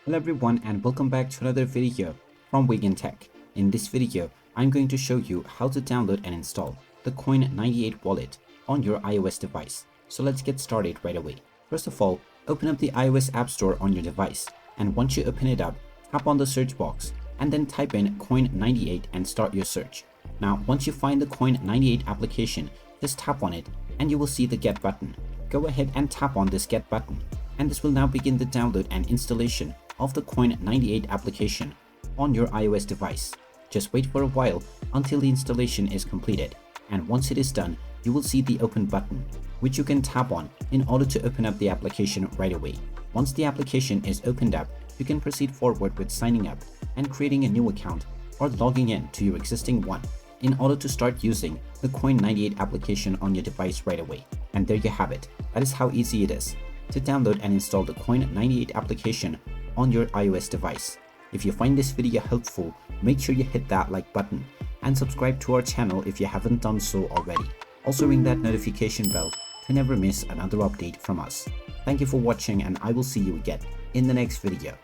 Hello everyone and welcome back to another video from Wake&Tech. In this video, I'm going to show you how to download and install the Coin98 wallet on your iOS device. So let's get started right away. First of all, open up the iOS App Store on your device, and once you open it up, tap on the search box and then type in Coin98 and start your search. Now, once you find the Coin98 application, just tap on it and you will see the Get button. Go ahead and tap on this Get button, and this will now begin the download and installation of the Coin98 application on your iOS device. Just wait for a while until the installation is completed, and once it is done, you will see the Open button, which you can tap on in order to open up the application right away. Once the application is opened up, you can proceed forward with signing up and creating a new account or logging in to your existing one in order to start using the Coin98 application on your device right away. And there you have it. That is how easy it is to download and install the Coin98 application on your iOS device. If you find this video helpful, make sure you hit that like button and subscribe to our channel if you haven't done so already. Also ring that notification bell to never miss another update from us. Thank you for watching, and I will see you again in the next video.